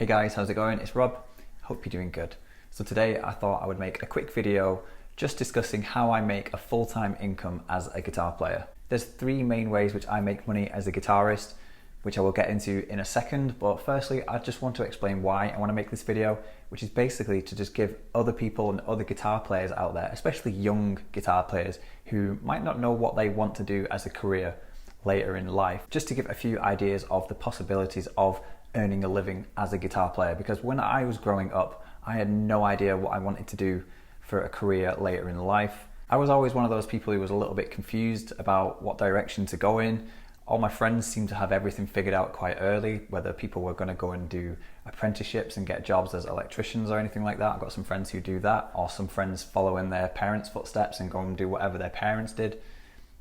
Hey guys, how's it going? It's Rob. Hope you're doing good. So today I thought I would make a quick video just discussing how I make a full-time income as a guitar player. There's three main ways which I make money as a guitarist, which I will get into in a second, but firstly I just want to explain why I want to make this video, which is basically to just give other people and other guitar players out there, especially young guitar players who might not know what they want to do as a career later in life, just to give a few ideas of the possibilities of earning a living as a guitar player. Because when I was growing up, I had no idea what I wanted to do for a career later in life. I was always one of those people who was a little bit confused about what direction to go in. All my friends seemed to have everything figured out quite early, whether people were going to go and do apprenticeships and get jobs as electricians or anything like that. I've got some friends who do that, or some friends follow in their parents' footsteps and go and do whatever their parents did.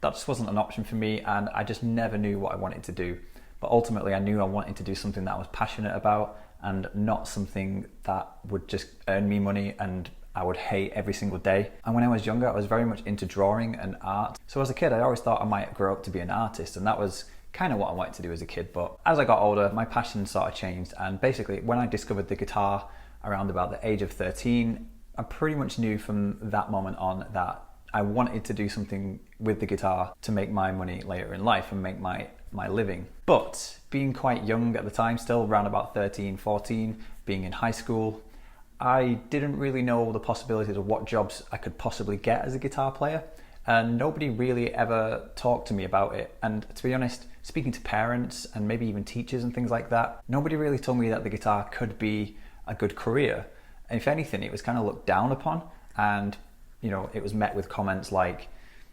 That just wasn't an option for me, and I just never knew what I wanted to do. But ultimately I knew I wanted to do something that I was passionate about and not something that would just earn me money and I would hate every single day. And when I was younger, I was very much into drawing and art. So as a kid, I always thought I might grow up to be an artist, and that was kind of what I wanted to do as a kid. But as I got older, my passion sort of changed. And basically when I discovered the guitar around about the age of 13, I pretty much knew from that moment on that I wanted to do something with the guitar to make my money later in life and make my living. But being quite young at the time, still around about 13, 14, being in high school, I didn't really know the possibilities of what jobs I could possibly get as a guitar player, and nobody really ever talked to me about it. And to be honest, speaking to parents and maybe even teachers and things like that, nobody really told me that the guitar could be a good career. If anything, it was kind of looked down upon, and it was met with comments like,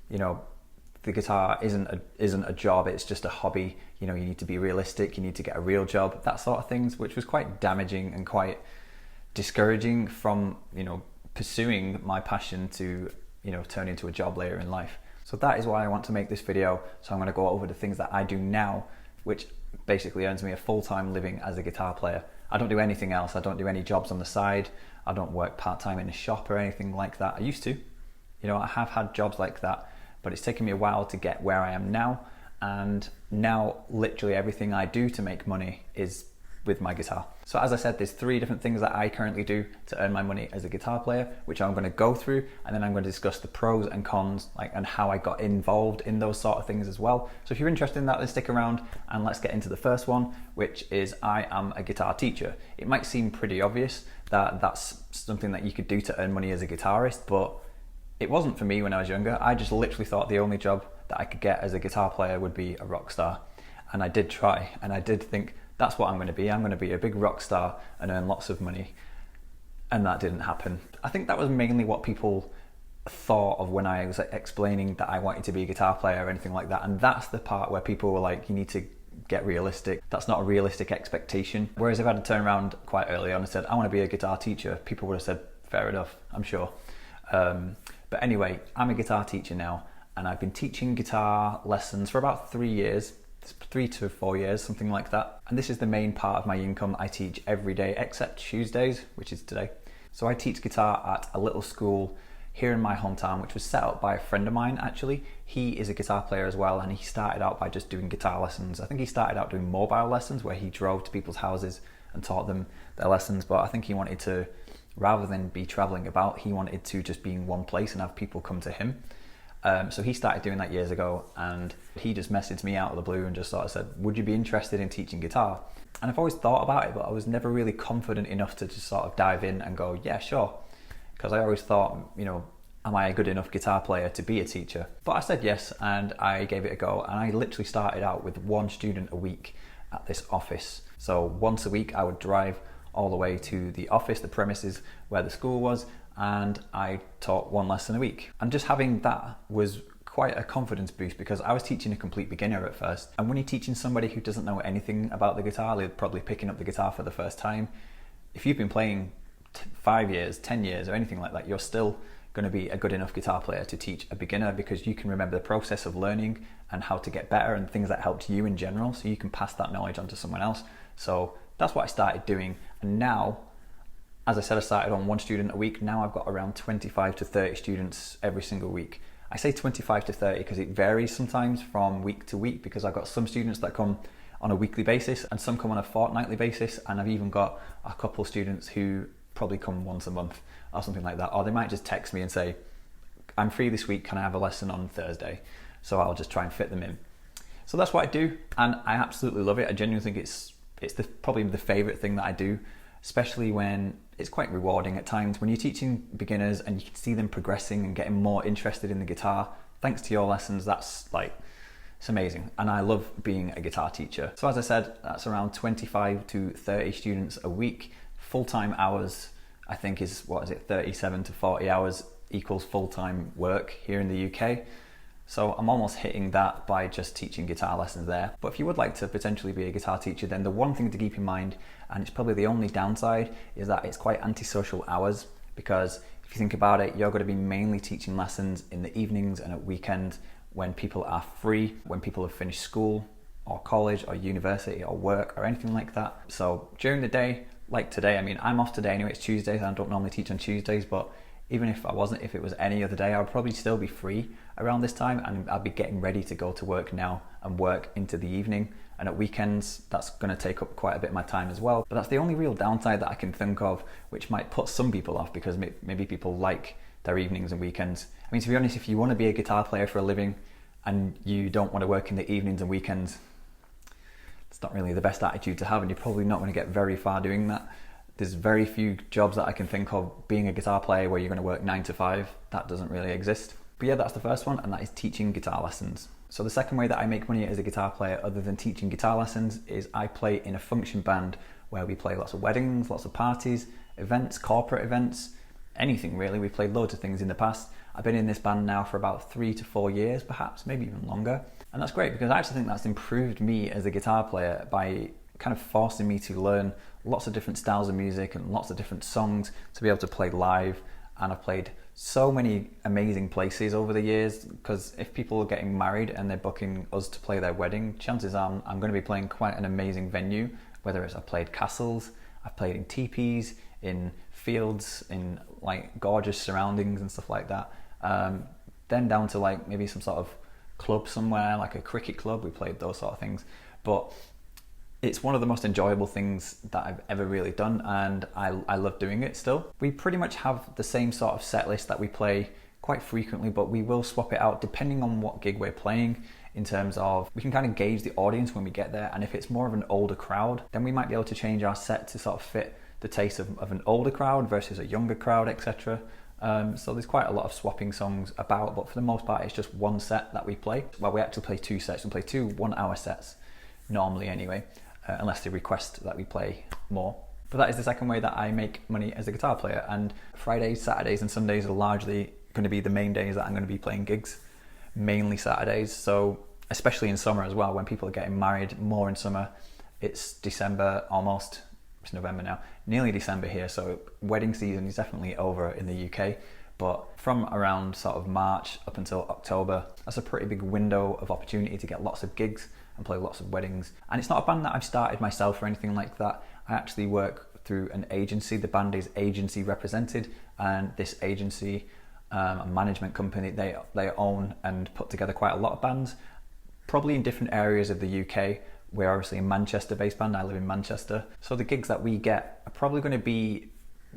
the guitar isn't a job, it's just a hobby. You need to be realistic, you need to get a real job, that sort of things, which was quite damaging and quite discouraging from pursuing my passion to turn into a job later in life. So that is why I want to make this video. So I'm going to go over the things that I do now, which basically earns me a full-time living as a guitar player. I don't do anything else. I don't do any jobs on the side. I don't work part-time in a shop or anything like that. I used to. I have had jobs like that, but it's taken me a while to get where I am now. And now literally everything I do to make money is with my guitar. So as I said, there's three different things that I currently do to earn my money as a guitar player, which I'm going to go through, and then I'm going to discuss the pros and cons, and how I got involved in those sort of things as well. So if you're interested in that, then stick around and let's get into the first one, which is I am a guitar teacher. It might seem pretty obvious that that's something that you could do to earn money as a guitarist, but it wasn't for me when I was younger. I just literally thought the only job that I could get as a guitar player would be a rock star. And I did try, and I did think that's what I'm going to be. I'm going to be a big rock star and earn lots of money. And that didn't happen. I think that was mainly what people thought of when I was explaining that I wanted to be a guitar player or anything like that. And that's the part where people were like, you need to get realistic. That's not a realistic expectation. Whereas if I had to turn around quite early on and said, I want to be a guitar teacher, people would have said, fair enough, I'm sure. But anyway, I'm a guitar teacher now, and I've been teaching guitar lessons for about 3 years. 3 to 4 years, something like that. And this is the main part of my income. I teach every day except Tuesdays, which is today. So I teach guitar at a little school here in my hometown, which was set up by a friend of mine actually. He is a guitar player as well, and he started out by just doing guitar lessons. I think he started out doing mobile lessons where he drove to people's houses and taught them their lessons, but I think he wanted to, rather than be traveling about, he wanted to just be in one place and have people come to him. So he started doing that years ago, and he just messaged me out of the blue and just sort of said, would you be interested in teaching guitar? And I've always thought about it, but I was never really confident enough to just sort of dive in and go, yeah, sure. Because I always thought, am I a good enough guitar player to be a teacher? But I said yes, and I gave it a go. And I literally started out with one student a week at this office. So once a week I would drive all the way to the office, the premises where the school was, and I taught one lesson a week. And just having that was quite a confidence boost, because I was teaching a complete beginner at first. And when you're teaching somebody who doesn't know anything about the guitar, they're probably picking up the guitar for the first time. If you've been playing 5 years, 10 years or anything like that, you're still going to be a good enough guitar player to teach a beginner, because you can remember the process of learning and how to get better and things that helped you in general, so you can pass that knowledge on to someone else. So that's what I started doing. And now, as I said, I started on one student a week. Now I've got around 25 to 30 students every single week. I say 25 to 30 because it varies sometimes from week to week, because I've got some students that come on a weekly basis, and some come on a fortnightly basis, and I've even got a couple students who probably come once a month or something like that, or they might just text me and say, I'm free this week, can I have a lesson on Thursday? So I'll just try and fit them in. So that's what I do, and I absolutely love it. I genuinely think it's probably the favourite thing that I do, especially when it's quite rewarding at times when you're teaching beginners and you can see them progressing and getting more interested in the guitar. Thanks to your lessons, it's amazing, and I love being a guitar teacher. So as I said, that's around 25 to 30 students a week. Full-time hours, I think, is 37 to 40 hours equals full-time work here in the UK. So I'm almost hitting that by just teaching guitar lessons there. But if you would like to potentially be a guitar teacher, then the one thing to keep in mind, and it's probably the only downside, is that it's quite antisocial hours, because if you think about it, you're going to be mainly teaching lessons in the evenings and at weekends when people are free, when people have finished school or college or university or work or anything like that. So during the day, like today, I mean, I'm off today anyway, it's Tuesdays, and I don't normally teach on Tuesdays, but even if I wasn't, if it was any other day, I would probably still be free around this time, and I'd be getting ready to go to work now and work into the evening. And at weekends, that's going to take up quite a bit of my time as well. But that's the only real downside that I can think of, which might put some people off, because maybe people like their evenings and weekends. I mean, to be honest, if you want to be a guitar player for a living and you don't want to work in the evenings and weekends, it's not really the best attitude to have, and you're probably not going to get very far doing that. There's very few jobs that I can think of being a guitar player where you're going to work 9 to 5. That doesn't really exist. But yeah, that's the first one, and that is teaching guitar lessons. So the second way that I make money as a guitar player, other than teaching guitar lessons, is I play in a function band where we play lots of weddings, lots of parties, events, corporate events, anything really. We've played loads of things in the past. I've been in this band now for about 3 to 4 years, perhaps, maybe even longer. And that's great, because I actually think that's improved me as a guitar player by kind of forcing me to learn lots of different styles of music and lots of different songs to be able to play live. And I've played so many amazing places over the years, because if people are getting married and they're booking us to play their wedding, chances are I'm going to be playing quite an amazing venue, whether it's I've played castles, I've played in teepees, in fields, in like gorgeous surroundings and stuff like that. Then down to like maybe some sort of club somewhere, like a cricket club, we played those sort of things. But it's one of the most enjoyable things that I've ever really done, and I love doing it still. We pretty much have the same sort of set list that we play quite frequently, but we will swap it out depending on what gig we're playing, in terms of we can kind of gauge the audience when we get there, and if it's more of an older crowd, then we might be able to change our set to sort of fit the taste of an older crowd versus a younger crowd, etc. So there's quite a lot of swapping songs about, but for the most part it's just one set that we play. Well, we actually play 2 sets, we play 2 1-hour sets normally anyway. Unless they request that we play more. But that is the second way that I make money as a guitar player, and Fridays, Saturdays and Sundays are largely going to be the main days that I'm going to be playing gigs, mainly Saturdays. So especially in summer as well, when people are getting married more in summer. It's December almost, it's November now, nearly December here, so wedding season is definitely over in the UK. But from around sort of March up until October, that's a pretty big window of opportunity to get lots of gigs and play lots of weddings. And it's not a band that I've started myself or anything like that. I actually work through an agency. The band is agency represented, and this agency, a management company, they own and put together quite a lot of bands, probably in different areas of the UK. We're obviously a Manchester-based band. I live in Manchester. So the gigs that we get are probably going to be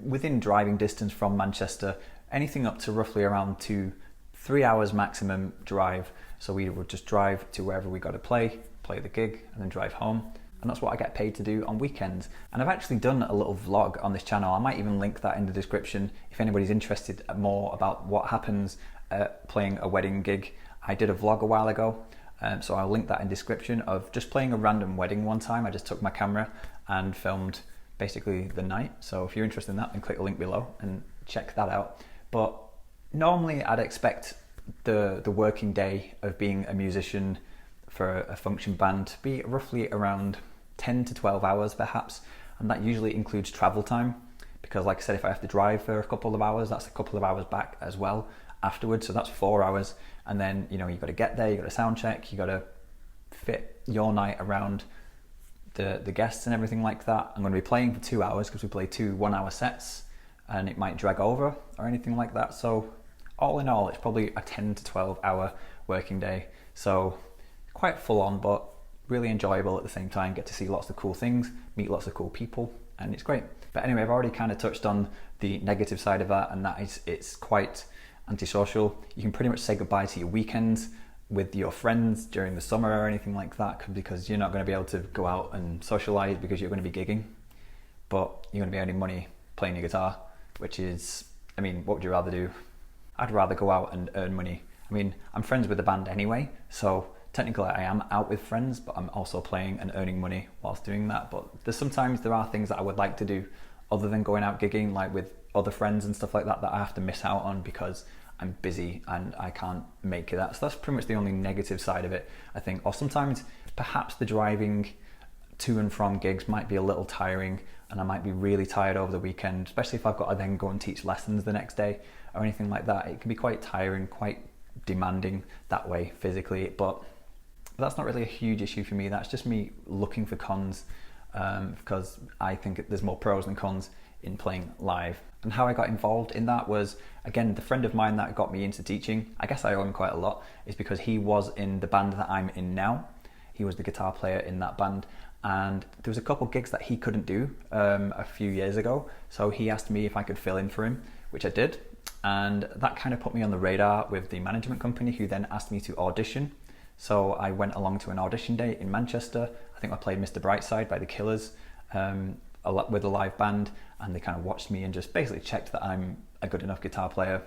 within driving distance from Manchester, anything up to roughly around 2-3 hours maximum drive. So we would just drive to wherever we got to play the gig, and then drive home. And that's what I get paid to do on weekends. And I've actually done a little vlog on this channel. I might even link that in the description if anybody's interested more about what happens playing a wedding gig. I did a vlog a while ago, so I'll link that in description, of just playing a random wedding one time. I just took my camera and filmed basically the night. So if you're interested in that, then click the link below and check that out. But normally I'd expect the working day of being a musician for a function band to be roughly around 10 to 12 hours perhaps, and that usually includes travel time, because like I said, if I have to drive for a couple of hours, that's a couple of hours back as well afterwards, so that's 4 hours. And then you've got to get there, you've got to sound check, you've got to fit your night around the guests and everything like that. I'm going to be playing for 2 hours because we play 2 1-hour sets, and it might drag over or anything like that. So all in all, it's probably a 10 to 12 hour working day. So quite full on, but really enjoyable at the same time, get to see lots of cool things, meet lots of cool people, and it's great. But anyway, I've already kind of touched on the negative side of that, and that is it's quite antisocial. You can pretty much say goodbye to your weekends with your friends during the summer or anything like that, because you're not going to be able to go out and socialize because you're going to be gigging, but you're going to be earning money playing your guitar, which is, I mean, what would you rather do? I'd rather go out and earn money. I mean, I'm friends with the band anyway, so technically I am out with friends, but I'm also playing and earning money whilst doing that. But sometimes there are things that I would like to do other than going out gigging, like with other friends and stuff like that, that I have to miss out on because I'm busy and I can't make that. So that's pretty much the only negative side of it, I think. Or sometimes perhaps the driving to and from gigs might be a little tiring, and I might be really tired over the weekend, especially if I've got to then go and teach lessons the next day or anything like that. It can be quite tiring, quite demanding that way physically, but that's not really a huge issue for me. That's just me looking for cons, because I think there's more pros than cons in playing live. And how I got involved in that was, again, the friend of mine that got me into teaching, I guess I owe him quite a lot, is because he was in the band that I'm in now. He was the guitar player in that band, and there was a couple gigs that he couldn't do a few years ago, so he asked me if I could fill in for him, which I did, and that kind of put me on the radar with the management company, who then asked me to audition. So I went along to an audition day in Manchester. I think I played Mr. Brightside by the Killers with a live band, and they kind of watched me and just basically checked that I'm a good enough guitar player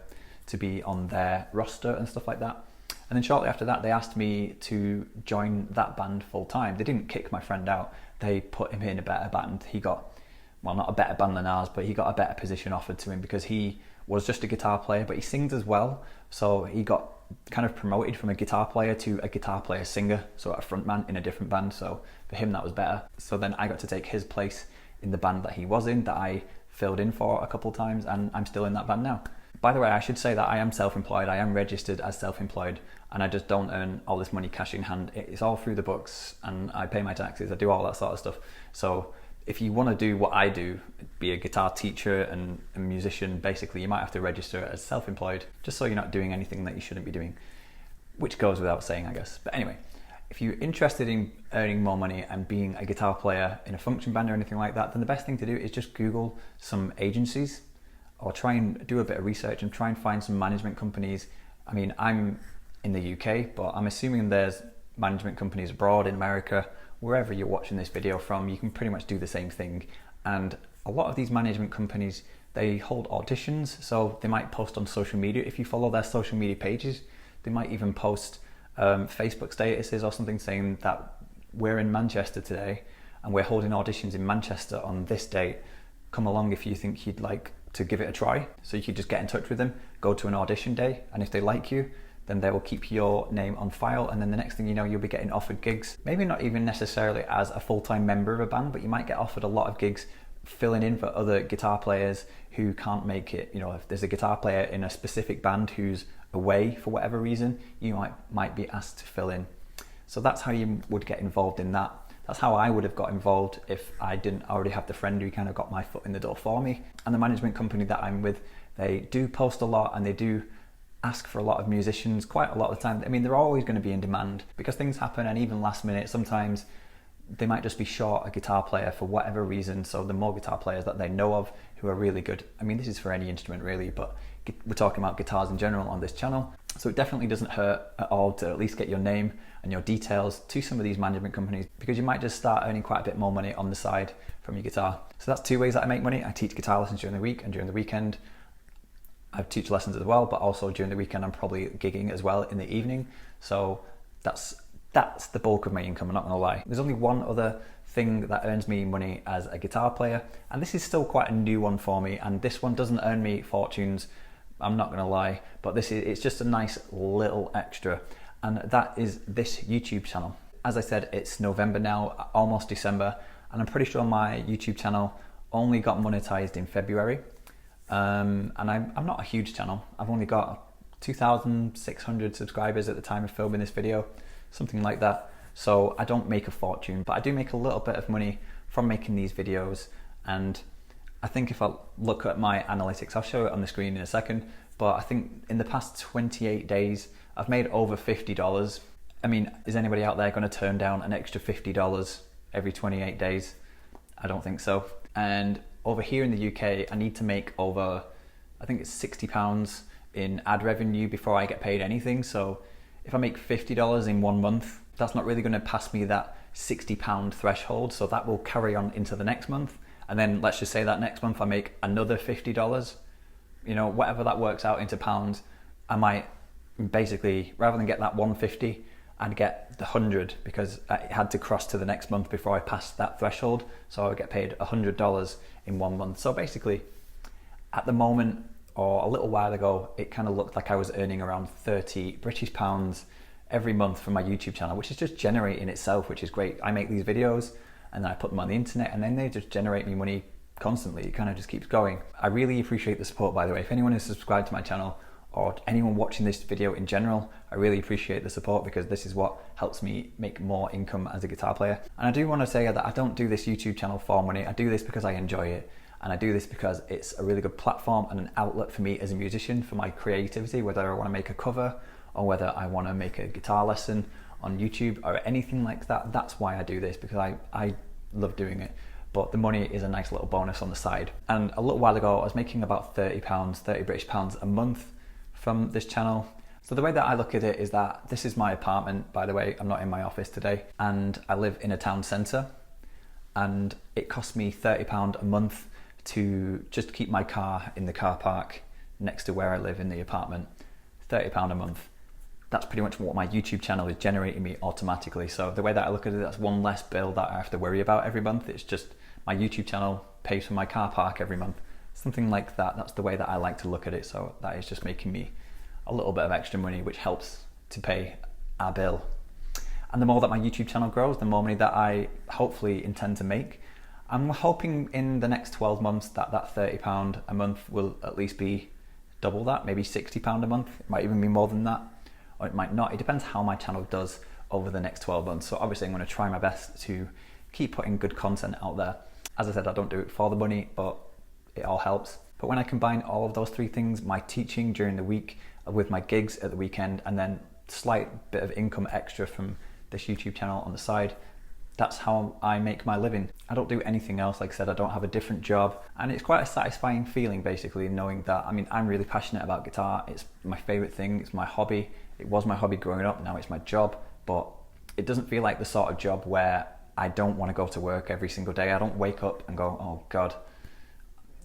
to be on their roster and stuff like that. And then shortly after that, they asked me to join that band full time. They didn't kick my friend out. They put him in a better band. He got, well, not a better band than ours, but he got a better position offered to him because he was just a guitar player, but he sings as well. So he got kind of promoted from a guitar player to a guitar player singer, so a frontman in a different band. So for him, that was better. So then I got to take his place in the band that he was in, that I filled in for a couple of times, and I'm still in that band now. By the way, I should say that I am self-employed. I am registered as self-employed, and I just don't earn all this money cash in hand. It's all through the books, and I pay my taxes. I do all that sort of stuff. So if you want to do what I do, be a guitar teacher and a musician, basically you might have to register as self-employed, just so you're not doing anything that you shouldn't be doing, which goes without saying, I guess. But anyway, if you're interested in earning more money and being a guitar player in a function band or anything like that, then the best thing to do is just Google some agencies, or try and do a bit of research and try and find some management companies. I mean, I'm in the UK, but I'm assuming there's management companies abroad, in America, wherever you're watching this video from. You can pretty much do the same thing. And a lot of these management companies, they hold auditions, so they might post on social media. If you follow their social media pages, they might even post Facebook statuses or something saying that we're in Manchester today and we're holding auditions in Manchester on this date. Come along if you think you'd like to give it a try. So you could just get in touch with them, go to an audition day, and if they like you, then they will keep your name on file, and then the next thing you know, you'll be getting offered gigs. Maybe not even necessarily as a full-time member of a band, but you might get offered a lot of gigs filling in for other guitar players who can't make it. You know, if there's a guitar player in a specific band who's away for whatever reason, you might be asked to fill in. So that's how you would get involved in that. That's how I would have got involved if I didn't already have the friend who kind of got my foot in the door for me. And the management company that I'm with, they do post a lot, and they do ask for a lot of musicians quite a lot of the time. I mean, they're always going to be in demand because things happen, and even last minute, sometimes they might just be short a guitar player for whatever reason. So the more guitar players that they know of who are really good, I mean, this is for any instrument really, but we're talking about guitars in general on this channel. So it definitely doesn't hurt at all to at least get your name and your details to some of these management companies, because you might just start earning quite a bit more money on the side from your guitar. So that's two ways that I make money. I teach guitar lessons during the week, and during the weekend I teach lessons as well, but also during the weekend I'm probably gigging as well in the evening. So that's the bulk of my income, I'm not gonna lie. There's only one other thing that earns me money as a guitar player, and this is still quite a new one for me, and this one doesn't earn me fortunes, I'm not gonna lie, but it's just a nice little extra, and that is this YouTube channel. As I said, it's November now, almost December, and I'm pretty sure my YouTube channel only got monetized in February. And I'm not a huge channel. I've only got 2,600 subscribers at the time of filming this video, something like that. So I don't make a fortune, but I do make a little bit of money from making these videos. And I think if I look at my analytics, I'll show it on the screen in a second, but I think in the past 28 days, I've made over $50. I mean, is anybody out there going to turn down an extra $50 every 28 days? I don't think so. And over here in the UK, I need to make over, I think it's £60 in ad revenue before I get paid anything. So if I make $50 in 1 month, that's not really going to pass me that £60 threshold. So that will carry on into the next month. And then let's just say that next month I make another $50, you know, whatever that works out into pounds, I might basically, rather than get that 150, I'd get the 100 because it had to cross to the next month before I passed that threshold. So I would get paid $100 in 1 month. So basically, at the moment, or a little while ago, it kind of looked like I was earning around 30 British pounds every month from my YouTube channel, which is just generating itself, which is great. I make these videos and then I put them on the internet and then they just generate me money constantly. It kind of just keeps going. I really appreciate the support, by the way. If anyone is subscribed to my channel, or anyone watching this video in general, I really appreciate the support because this is what helps me make more income as a guitar player. And I do want to say that I don't do this YouTube channel for money. I do this because I enjoy it. And I do this because it's a really good platform and an outlet for me as a musician, for my creativity, whether I want to make a cover or whether I want to make a guitar lesson on YouTube or anything like that. That's why I do this, because I love doing it. But the money is a nice little bonus on the side. And a little while ago, I was making about £30, 30 British pounds a month from this channel. So the way that I look at it is that this is my apartment, by the way. I'm not in my office today, and I live in a town centre, and it costs me £30 a month to just keep my car in the car park next to where I live in the apartment. £30 a month. That's pretty much what my YouTube channel is generating me automatically. So the way that I look at it, that's one less bill that I have to worry about every month. It's just my YouTube channel pays for my car park every month. Something like that. That's the way that I like to look at it. So that is just making me a little bit of extra money, which helps to pay our bill. And the more that my YouTube channel grows, the more money that I hopefully intend to make. I'm hoping in the next 12 months that that £30 a month will at least be double that, maybe £60 a month. It might even be more than that, or it might not. It depends how my channel does over the next 12 months. So obviously I'm going to try my best to keep putting good content out there. As I said, I don't do it for the money, but it all helps. But when I combine all of those three things, my teaching during the week with my gigs at the weekend, and then slight bit of income extra from this YouTube channel on the side, that's how I make my living. I don't do anything else. Like I said, I don't have a different job, and it's quite a satisfying feeling basically knowing that, I mean, I'm really passionate about guitar. It's my favorite thing. It's my hobby. It was my hobby growing up. Now it's my job, but it doesn't feel like the sort of job where I don't want to go to work every single day. I don't wake up and go, oh God,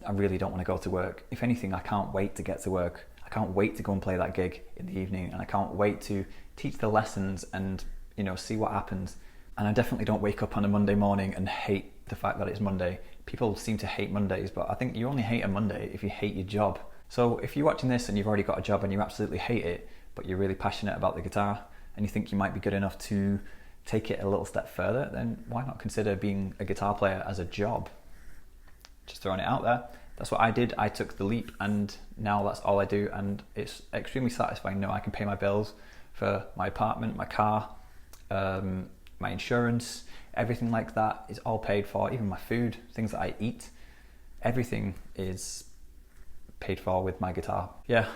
I really don't want to go to work. If anything, I can't wait to get to work. I can't wait to go and play that gig in the evening, and I can't wait to teach the lessons and, you know, see what happens. And I definitely don't wake up on a Monday morning and hate the fact that it's Monday. People seem to hate Mondays, but I think you only hate a Monday if you hate your job. So if you're watching this and you've already got a job and you absolutely hate it, but you're really passionate about the guitar and you think you might be good enough to take it a little step further, then why not consider being a guitar player as a job? Just throwing it out there. That's what I did. I took the leap, and now that's all I do, and it's extremely satisfying. Now I can pay my bills for my apartment, my car, my insurance, everything like that is all paid for. Even my food, things that I eat, everything is paid for with my guitar. Yeah,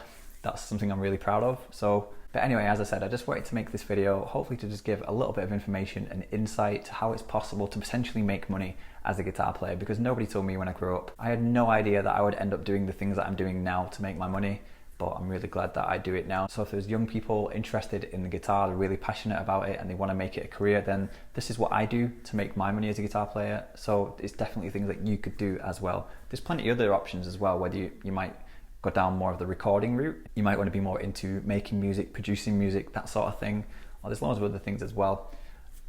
that's something I'm really proud of. So, but anyway, as I said, I just wanted to make this video hopefully to just give a little bit of information and insight to how it's possible to potentially make money as a guitar player, because nobody told me when I grew up. I had no idea that I would end up doing the things that I'm doing now to make my money, but I'm really glad that I do it now. So if there's young people interested in the guitar, they're really passionate about it and they want to make it a career, then this is what I do to make my money as a guitar player. So it's definitely things that you could do as well. There's plenty of other options as well, whether you might go down more of the recording route. You might want to be more into making music, producing music, that sort of thing. Or there's loads of other things as well.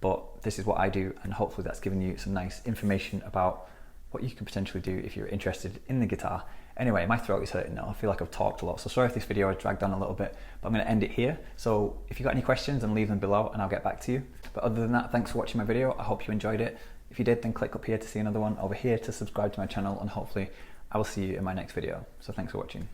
But this is what I do, and hopefully that's given you some nice information about what you can potentially do if you're interested in the guitar. Anyway, my throat is hurting now. I feel like I've talked a lot. So sorry if this video has dragged on a little bit, but I'm going to end it here. So if you've got any questions, then leave them below and I'll get back to you. But other than that, thanks for watching my video. I hope you enjoyed it. If you did, then click up here to see another one, over here to subscribe to my channel, and hopefully I will see you in my next video. So thanks for watching.